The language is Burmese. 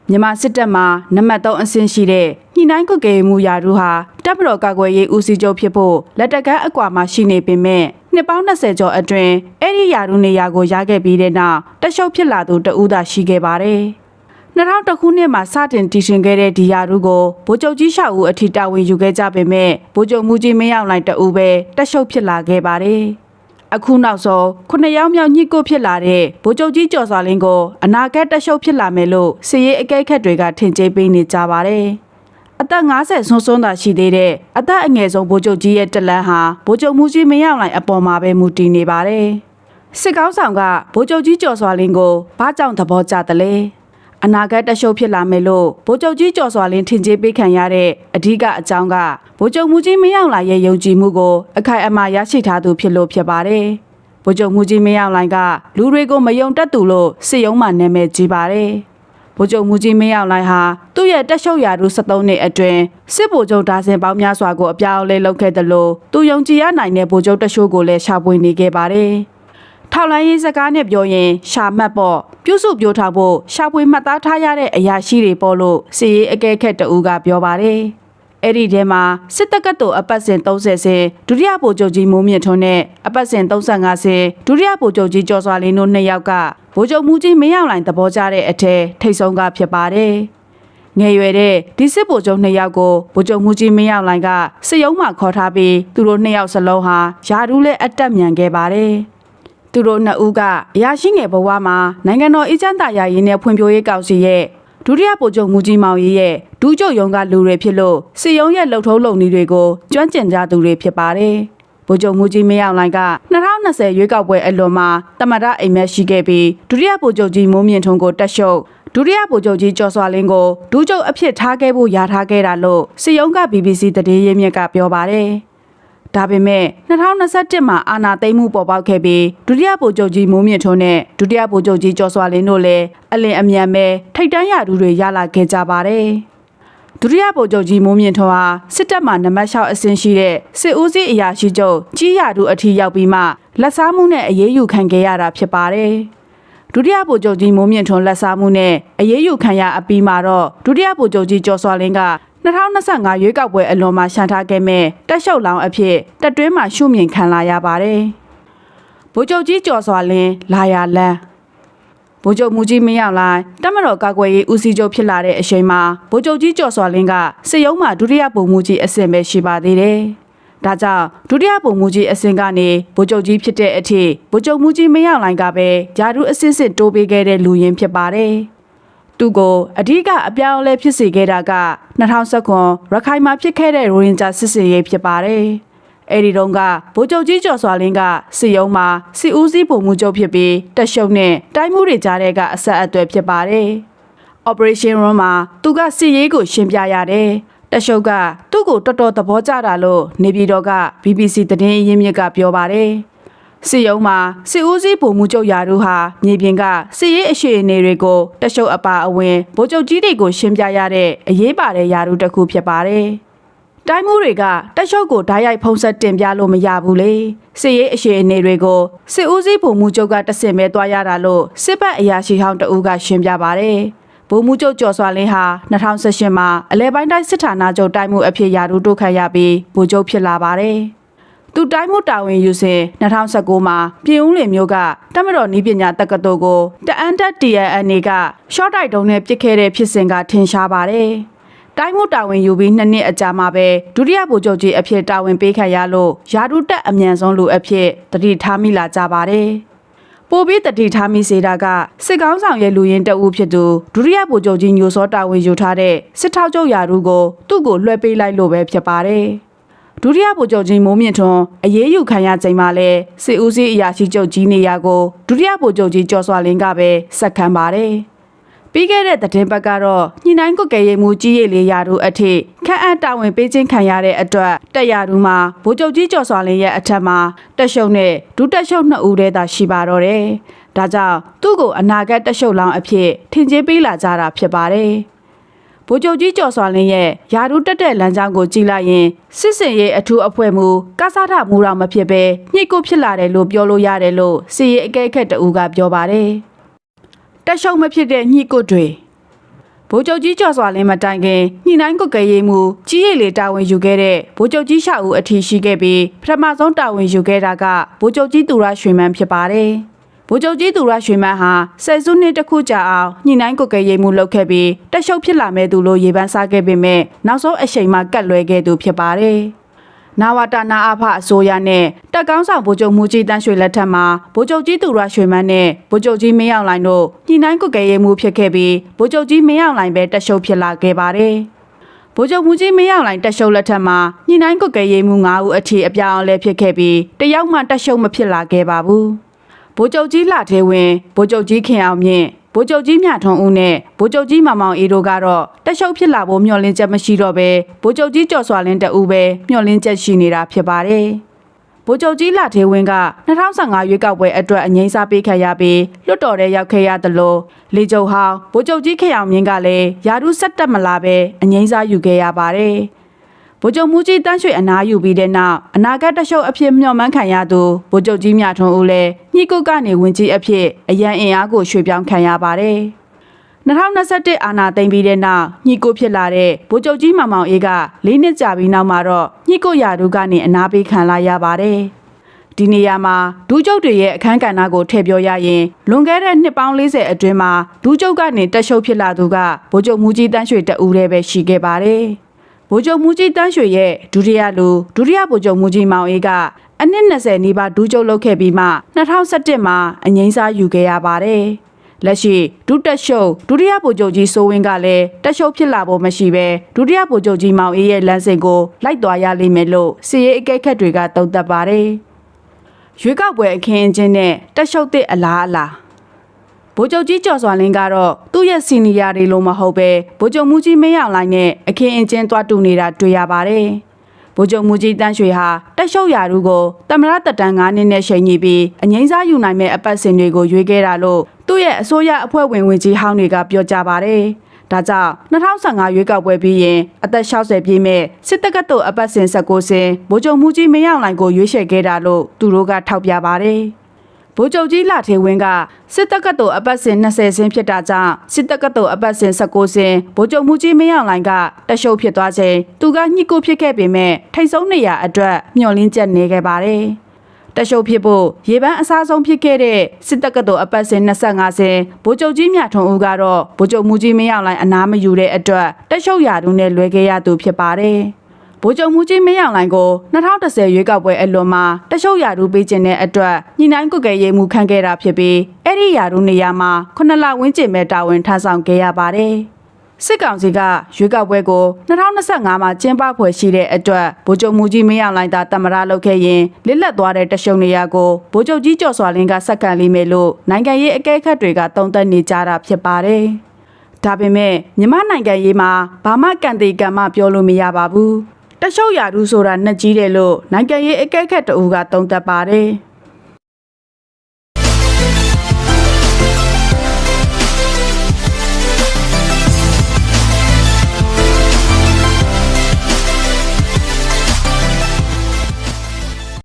မြန်မာစစ်တပ်မှာနံပါတ်3အဆင့်ရှိတဲ့ညှိနှိုင်းကွပ်ကဲမှုရာထူးဟာတပ်မတော်ကာကွယ်ရေးဦးစီးချုပ်ဖြစ်ဖို့လက်တကမ်းအကွာမှာရှိနေပေမဲ့နှစ်ပေါင်း20ကျော်အတွင်းအဲ့ဒီရာထူးနေရာကိုရခဲ့ပြီးတဲ့နောက်တက်ရှုပ်ဖြစ်လာသူတဦးသာရှိခဲ့ပါတယ်။2000ခုနှစ်မှာစတင်တည်ရှင်ခဲ့တဲ့ဒီရာထူးကိုဗိုလ်ချုပ်ကြီးရှောက်ဦးအထိတာဝန်ယူခဲ့ကြပေမဲ့ဗိုလ်ချုပ်မှုကြီးမင်းအောင်လှိုင်တဦးပဲတက်ရှုပ်ဖြစ်လာခဲ့ပါတယ်။အခုနောက်ဆုံး9ယောက်မြောက်ညှိကိုဖြစ်လာတဲ့ဗိုလ်ချုပ်ကြီးကျော်စွာလင်းကိုအနာဂတ်တက်ရှုပ်ဖြစ်လာမယ်လို့စစ်ရေးအကဲခတ်တွေကထင်ကြေးပေးနေကြပါတယ်။အသက်50ဆွန်းဆွန်းသာရှိသေးတဲ့အသက်အငယ်ဆုံးဗိုလ်ချုပ်ကြီးရဲ့တလန်းဟာဗိုလ်ချုပ်မှုကြီးမင်းအောင်လှိုင်အပေါ်မှာပဲမူတည်နေပါတယ်။စစ်ကောင်းဆောင်ကဗိုလ်ချုပ်ကြီးကျော်စွာလင်းကိုဘာကြောင့်သဘောကျသလဲ။အနာဂတ်တက်ရှုပ်ဖြစ်လာမယ်လို့ဗိုလ်ချုပ်ကြီးကျော်စွာလင်းထင်ကြေးပေးခံရတဲ့အဓိကအကြောင်းကဗိုလ်ချုပ်မှုကြီးမင်းအောင်လှိုင်ရဲ့ယုံကြည်မှုကိုအခိုင်အမာရရှိထားသူဖြစ်လို့ဖြစ်ပါတယ်။ဗိုလ်ချုပ်မှုကြီးမင်းအောင်လှိုင်ကလူတွေကိုမယုံတတ်သူလို့စစ်ရုံးမှာနာမည်ကြီးပါတယ်။ဗိုလ်ချုပ်မှုကြီးမင်းအောင်လှိုင်ဟာသူ့ရဲ့တက်ရှုပ်ရာထူး73နှစ်အတွင်းစစ်ဗိုလ်ချုပ်ဒါဇင်ပေါင်းများစွာကိုအပြောင်းအလဲလုပ်ခဲ့တယ်လို့သူယုံကြည်ရနိုင်တဲ့ဗိုလ်ချုပ်တရှိုးကိုလည်းရှာဖွေနေခဲ့ပါတယ်။ထောက်လိုင်းရေးစကားနဲ့ပြောရင်ရှာမှတ်ပေါ့ပြုစုပြောထားဖို့ရှာဖွေမှတ်သားထားရတဲ့အရာရှိတွေပေါ့လို့စစ်ရေးအကဲခတ်တဦးကပြောပါတယ်။အဲ့ဒီထဲမှာစစ်တပ်ကတော်အပတ်စဉ်30ဆင်ဒုတိယဗိုလ်ချုပ်ကြီးမိုးမြင့်ထွန်းနဲ့အပတ်စဉ်35ဆင်ဒုတိယဗိုလ်ချုပ်ကြီးကျော်စွာလင်းတို့2ယောက်ကဗိုလ်ချုပ်မှုကြီးမင်းအောင်လှိုင်သဘောကျတဲ့အထက်ထိတ်ဆုံးကဖြစ်ပါတယ်။ငယ်ရွယ်တဲ့ဒီစစ်ဗိုလ်ချုပ်2ယောက်ကိုဗိုလ်ချုပ်မှုကြီးမင်းအောင်လှိုင်ကစစ်ရုံးမှာခေါ်ထားပြီးသူတို့2ယောက်စလုံးဟာယာထူးလဲအတက်မြန်ခဲ့ပါတယ်။သူတို့2ဦးကအရာရှိငယ်ဘဝမှာနိုင်ငံတော်အေဂျင့်တာယာရေးနဲ့ဖွံ့ဖြိုးရေးကောင်စီရဲ့ဒုတိယဗိုလ်ချုပ်မှုကြီးမောင်ရေးရဲ့ဒူးချုပ်ရုံးကလူတွေဖြစ်လို့စစ်ရုံးရဲ့လှုပ်ထုံးလုပ်နည်းတွေကိုကျွမ်းကျင်ကြသူတွေဖြစ်ပါတယ်။ဗိုလ်ချုပ်မှုကြီးမင်းအောင်လှိုင်က2020ရွေးကောက်ပွဲအလွန်မှာတမရအိမ်မက်ရှိခဲ့ပြီးဒုတိယဗိုလ်ချုပ်ကြီးမိုးမြင့်ထွန်းကိုတက်ရှုပ်ဒုတိယဗိုလ်ချုပ်ကြီးကျော်စွာလင်းကိုဒူးချုပ်အဖြစ်ထားခဲ့ဖို့ယာထားခဲ့တာလို့စစ်ရုံးက BBC သတင်းရင်းမြစ်ကပြောပါတယ်။ဒါပေမဲ့2021မှာအာဏာသိမ်းမှုပေါ်ပေါက်ခဲ့ပြီးဒုတိယဗိုလ်ချုပ်ကြီးမိုးမြင့်ထွန်းနဲ့ဒုတိယဗိုလ်ချုပ်ကြီးကျော်စွာလင်းတို့လည်းအလင်းအမြန်ပဲထိပ်တန်းရာထူးတွေရလာခဲ့ကြပါတယ်။ဒုတိယဗိုလ်ချုပ်ကြီးမိုးမြင့်ထွန်းဟာစစ်တပ်မှနံပါတ်6အဆင့်ရှိတဲ့စစ်ဦးစီးအရာရှိချုပ်ကြီးရာထူးအထိရောက်ပြီးမှလက်စားမှုနဲ့အရေးယူခံခဲ့ရတာဖြစ်ပါတယ်။ဒုတိယဗိုလ်ချုပ်ကြီးမိုးမြင့်ထွန်းလက်စားမှုနဲ့အရေးယူခံရအပြီးမှာတော့ဒုတိယဗိုလ်ချုပ်ကြီးကျော်စွာလင်းက2025ရွေးကောက်ပွဲအလွန်မှာရှန်ထားခဲ့မဲ့တက်ရှုပ်လောင်အဖြစ်တက်တွင်းမှာရှုမြင်ခံလာရပါတယ်။ဗိုလ်ချုပ်ကြီးကျော်စွာလင်းလာရလန်းဗိုလ်ချုပ်မှုကြီးမင်းအောင်လှိုင်တပ်မတော်ကာကွယ်ရေးဦးစီးချုပ်ဖြစ်လာတဲ့အချိန်မှာဗိုလ်ချုပ်ကြီးကျော်စွာလင်းကစစ်ရုံးမှာဒုတိယဗိုလ်မှူးကြီးအဆင့်ပဲရှိပါသေးတယ်။ဒါကြောင့်ဒုတိယဗိုလ်မှူးကြီးအဆင့်ကနေဗိုလ်ချုပ်ကြီးဖြစ်တဲ့အထိဗိုလ်ချုပ်မှုကြီးမင်းအောင်လှိုင်ကပဲယာထူးအဆင့်တိုးပေးခဲ့တဲ့လူရင်းဖြစ်ပါတယ်။သူကိုအဓိကအပြောင်းအလဲဖြစ်စေခဲ့တာက2019ရခိုင်မှာဖြစ်ခဲ့တဲ့ရိုဟင်ဂျာစစ်ဆေးရေးဖြစ်ပါတယ်။အဲဒီတုန်းကဗိုလ်ချုပ်ကြီးကျော်စွာလင်းကစစ်ရုံးမှာစစ်ဦးစီးဗိုလ်မှူးချုပ်ဖြစ်ပြီးတက်ရှုံနဲ့တိုင်းမှုတွေကြားတဲ့ကအဆက်အသွယ်ဖြစ်ပါတယ်။ Operation Room မှာသူကစစ်ရေးကိုရှင်းပြရတယ်။တက်ရှုံကသူ့ကိုတော်တော်သဘောကျတာလို့နေပြည်တော်က BBC သတင်းရင်းမြစ်ကပြောပါတယ်။စစ်ရုံးမှာစစ်ဦးစီးဗိုလ်မှူးချုပ်ရာထူးဟာမြေပြင်ကစစ်ရေးအရှိအနေတွေကိုတက်ရှုပ်အပါအဝင်ဗိုလ်ချုပ်ကြီးတွေကိုရှင်းပြရတဲ့အရေးပါတဲ့ရာထူးတစ်ခုဖြစ်ပါတယ်။တိုင်းမှုတွေကတက်ရှုပ်ကိုဓာတ်ရိုက်ဖုံးဆက်တင်ပြလို့မရဘူးလေ။စစ်ရေးအရှိအနေတွေကိုစစ်ဦးစီးဗိုလ်မှူးချုပ်ကတဆင့်ပဲတွားရတာလို့စစ်ဘက်အရာရှိဟောင်းတဦးကရှင်းပြပါတယ်။ဗိုလ်မှူးချုပ်ကျော်စွာလင်းဟာ2018မှာအလဲပိုင်းတိုင်းစစ်ဌာနချုပ်တိုင်းမှုအဖြစ်ရာထူးတိုးခန့်ရပြီးဗိုလ်ချုပ်ဖြစ်လာပါတယ်။သူတိုင်းမှုတာဝန်ယူစဉ်2019မှာပြည်ဦးလင်မျိုးကတပ်မတော်နည်းပညာတက္ကသိုလ်ကိုတအန်တက် TNA ကရှော့တိုက်တုံးနဲ့ပစ်ခဲ့တဲ့ဖြစ်စဉ်ကထင်ရှားပါတယ်။တိုင်းမှုတာဝန်ယူပြီး2နှစ်အကြာမှာပဲဒုတိယဗိုလ်ချုပ်ကြီးအဖြစ်တာဝန်ပေးခံရလို့ယာထူးတက်အမြန်ဆုံးလူအဖြစ်တတိထားမိလာကြပါတယ်။ပိုပြီးတတိထားမိစေတာကစစ်ကောင်းဆောင်ရဲ့လူရင်းတအုပ်ဖြစ်သူဒုတိယဗိုလ်ချုပ်ကြီးညိုစောတာဝန်ယူထားတဲ့စစ်ထောက်ချုပ်ယာထူးကိုသူ့ကိုလွှဲပေးလိုက်လို့ပဲဖြစ်ပါတယ်။ဒုတိယဗိုလ်ချုပ်ကြီးမိုးမြင့်ထွန်းအရေးယူခံရချိန်မှာလဲစစ်ဦးစီးအရာရှိချုပ်ကြီးနေရာကိုဒုတိယဗိုလ်ချုပ်ကြီးကျော်စွာလင်းကပဲဆက်ခံပါတယ်။ပြီးခဲ့တဲ့သတင်းပတ်ကတော့ညှိနှိုင်းကွပ်ကဲရေးမှူးကြီးရည်လေးရာထူးအထိခန့်အပ်တာဝန်ပေးခြင်းခံရတဲ့အတွက်တက်ရာထူးမှာဗိုလ်ချုပ်ကြီးကျော်စွာလင်းရဲ့အထက်မှာတက်ရှုံနဲ့ဒုတက်ရှုံ2ဦးတည်းသာရှိပါတော့တယ်။ဒါကြောင့်သူ့ကိုအနာဂတ်တက်ရှုံလောင်အဖြစ်ထင်ကြေးပေးလာကြတာဖြစ်ပါတယ်။ဗိုလ်ချုပ်ကြီးကျော်စွာလင်းရဲ့ယာထူးတက်တဲ့လမ်းကြောင်းကိုကြည့်လိုက်ရင်စစ်စင်ရေးအထူးအဖွဲ့မူကစားထမှုတော့မဖြစ်ပဲညှိကိုဖြစ်လာတယ်လို့ပြောလို့ရတယ်လို့စစ်ရေးအကဲခတ်တဦးကပြောပါတယ်။တက်ရှုံမဖြစ်တဲ့ညှိကိုတွေဗ ဗိုလ်ချုပ်ကြီးကျော်စွာလင်းမတိုင်ခင်ညှိနှိုင်းကွက်ကဲရေးမှုကြီးရည်လေတာဝန်ယူခဲ့တဲ့ဗိုလ်ချုပ်ကြီးရှာဦးအထီးရှိခဲ့ပြီးပထမဆုံးတာဝန်ယူခဲ့တာကဗိုလ်ချုပ်ကြီးသူရရွှေမန်းဖြစ်ပါတယ်ဗိုလ်ချုပ်ကြီးသူရရွှေမန်းဟာဆယ်စုနှစ်တစ်ခုကြာအောင်ညှိနှိုင်းကွက်ကဲရေးမှုလုပ်ခဲ့ပြီးတက်ရှုပ်ဖြစ်လာမဲ့သူလို့ရေပန်းစားခဲ့ပေမဲ့နောက်ဆုံးအချိန်မှကတ်လွဲခဲ့သူဖြစ်ပါတယ်နာဝတာနာအဖအစိုးရနဲ့တက်ကောင်းဆောင်ဗိုလ်ချုပ်မှုကြီးတန်းရွှေလက်ထက်မှာဗိုလ်ချုပ်ကြီးသူရရွှေမန်းနဲ့ဗိုလ်ချုပ်ကြီးမင်းအောင်လှိုင်တို့ညှိနှိုင်းကွက်ကဲရေးမှုဖြစ်ခဲ့ပြီးဗိုလ်ချုပ်ကြီးမင်းအောင်လှိုင်ပဲတက်ရှုပ်ဖြစ်လာခဲ့ပါတယ်ဗိုလ်ချုပ်မှုကြီးမင်းအောင်လှိုင်တက်ရှုပ်လက်ထက်မှာညှိနှိုင်းကွက်ကဲရေးမှု9ဦးအထိအပြောင်းအလဲဖြစ်ခဲ့ပြီးတယောက်မှတက်ရှုပ်မဖြစ်လာခဲ့ပါဘူးဗိုလ်ချုပ်ကြီးလှထေဝင်းဗိုလ်ချုပ်ကြီးခင်အောင်မြင့်ဗိုလ်ချုပ်ကြီးမြထွန်းဦးနဲ့ဗိုလ်ချုပ်ကြီးမောင်မောင်အေးတို့ကတော့တက်ရှုပ်ဖြစ်လာဖို့မျှော်လင့်ချက်မရှိတော့ပဲဗိုလ်ချုပ်ကြီးကျော်စွာလင်းတအူးပဲမျှော်လင့်ချက်ရှိနေတာဖြစ်ပါတယ်ဗိုလ်ချုပ်ကြီးလှထေဝင်းက2015ရွေးကောက်ပွဲအတွက်အငြိမ်းစားပေးခဲ့ရပြီးလွတ်တော်ထဲရောက်ခဲ့ရသလိုလေချုပ်ဟောင်းဗိုလ်ချုပ်ကြီးခင်အောင်မြင့်ကလည်းယာရုဆက်တက်မလာပဲအငြိမ်းစားယူခဲ့ရပါတယ်ဗိုလ်ချုပ်မှုကြီးတန်းရွှေအနားယူပြီးတဲ့နောက်အနာဂတ်တရှုပ်အဖြစ်မျှော်မှန်းခံရသူဗိုလ်ချုပ်ကြီးမြထွန်းဦးလည်းညှိကုတ်ကနေဝင်ကြီးအဖြစ်အရန်အင်အားကိုရွှေ့ပြောင်းခံရပါတယ်2021အာဏာသိမ်းပြီးတဲ့နောက်ညှိကုတ်ဖြစ်လာတဲ့ဗိုလ်ချုပ်ကြီးမောင်မောင်အေးက4နှစ်ကြာပြီးနောက်မှာတော့ညှိကုတ်ရာထူးကနေအနားပေးခံလာရပါတယ်ဒီနေရာမှာဒူးကျုပ်တွေရဲ့အခန်းကဏ္ဍကိုထည့်ပြောရရင်လွန်ခဲ့တဲ့နှစ်ပေါင်း40အတွင်းမှာဒူးကျုပ်ကနေတက်ရှုပ်ဖြစ်လာသူကဗိုလ်ချုပ်မှုကြီးတန်းရွှေတအူးတည်းပဲရှိခဲ့ပါတယ်ဗိုလ်ချုပ်မှုကြီးတန်းရွှေရဲ့ဒုတိယဗိုလ်ချုပ်မှုကြီးမောင်အေးကအနှစ်20နီးပါးဒူးကျုပ်လုပ်ခဲ့ပြီးမှ2017မှာအငြိမ်းစားယူခဲ့ရပါတယ်လက်ရှိဒုတက်ရှုပ်ဒုတိယဗိုလ်ချုပ်ကြီးစိုးဝင်းကလည်းတက်ရှုပ်ဖြစ်လာဖို့မရှိပဲဒုတိယဗိုလ်ချုပ်ကြီးမောင်အေးရဲ့လမ်းစဉ်ကိုလိုက်သွားရလိမ့်မယ်လို့စီရေးအကဲခတ်တွေကသုံးသပ်ပါတယ်ရွေးကောက်ပွဲအခင်းအကျင်းနဲ့တက်ရှုပ်တဲ့အလားအလာဗိုလ်ချုပ်ကြီးကျော်စွာလင်းကတော့သူ့ရဲ့စီနီယာတွေလို့မဟုတ်ပဲဗိုလ်ချုပ်မှုကြီးမင်းအောင်လှိုင်နဲ့အခင်းအကျင်းသွားတူနေတာတွေ့ရပါတယ်ဗိုလ်ချုပ်မှုကြီးတန်းရွှေဟာတက်ရှုပ်ရာထူးကိုသမ္မတတက်တန်း9နှစ်နဲ့ရှိန်ညှိပြီးအငြိမ်းစားယူနိုင်မဲ့အပတ်စဉ်တွေကိုရွေးခဲ့တာလို့သူ့ရဲ့အစိုးရအဖွဲ့ဝင်ဝင်ကြီးဟောင်းတွေကပြောကြပါတယ်ဒါကြောင့်2015ရွေးကောက်ပွဲပြီးရင်အသက်60ပြည့်မဲ့စစ်တပ်ကတော်အပတ်စဉ်19စင်ဗိုလ်ချုပ်မှုကြီးမင်းအောင်လှိုင်ကိုရွေးချယ်ခဲ့တာလို့သူတို့ကထောက်ပြပါတယ်ဗိုလ်ချုပ်ကြီးလှထေဝင်းကစစ်တပ်ကတော်အပတ်စဉ်20စင်ဖြစ်တာကြောင့်စစ်တပ်ကတော်အပတ်စဉ်19စင်ဗိုလ်ချုပ်မှုကြီးမင်းအောင်လှိုင်ကတက်ရှုပ်ဖြစ်သွားချိန်သူကညှိကုတ်ဖြစ်ခဲ့ပေမဲ့ထိတ်ဆုံးနေရအတွက်မျှော်လင့်ချက်နေခဲ့ပါတယ်တက်ရှုပ်ဖြစ်ဖို့ရေပန်းအစားဆုံးဖြစ်ခဲ့တဲ့စစ်တပ်ကတော်အပတ်စဉ်25စင်ဗိုလ်ချုပ်ကြီးမြထွန်းဦးကတော့ဗိုလ်ချုပ်မှုကြီးမင်းအောင်လှိုင်အနားမယူတဲ့အတွက်တက်ရှုပ်ရာထူးနဲ့လွဲခဲ့ရသူဖြစ်ပါတယ်ဗိုလ်ချုပ်မှုကြီးမင်းအောင်လှိုင်ကို2010ရွေးကောက်ပွဲအလွန်မှာတက်ရှုပ်ရာထူးပေးခြင်းတဲ့အတွက်ညှိနှိုင်းကွက်ကဲရေးမှုခံခဲ့တာဖြစ်ပြီးအဲ့ဒီရာထူးနေရာမှာ9လဝန်းကျင်ပဲတာဝန်ထမ်းဆောင်ခဲ့ရပါတယ်စစ်ကောင်စီကရွေးကောက်ပွဲကို2025မှာကျင်းပဖွယ်ရှိတဲ့အတွက်ဗိုလ်ချုပ်မှုကြီးမင်းအောင်လှိုင်သာသမ္မတလုပ်ခဲ့ရင်လစ်လက်သွားတဲ့တရှုံနေရာကိုဗိုလ်ချုပ်ကြီးကျော်စွာလင်းကစက္ကန့်လိမ့်မယ်လို့နိုင်ငံရေးအကဲခတ်တွေကသုံးသပ်နေကြတာဖြစ်ပါတယ်။ဒါပေမဲ့မြန်မာနိုင်ငံရေးမှာဘာမှကံတေကံမပြောလို့မရပါဘူး။တရှုံရာထူးဆိုတာနှက်ကြီးတယ်လို့နိုင်ငံရေးအကဲခတ်တအူးကသုံးသပ်ပါတယ်။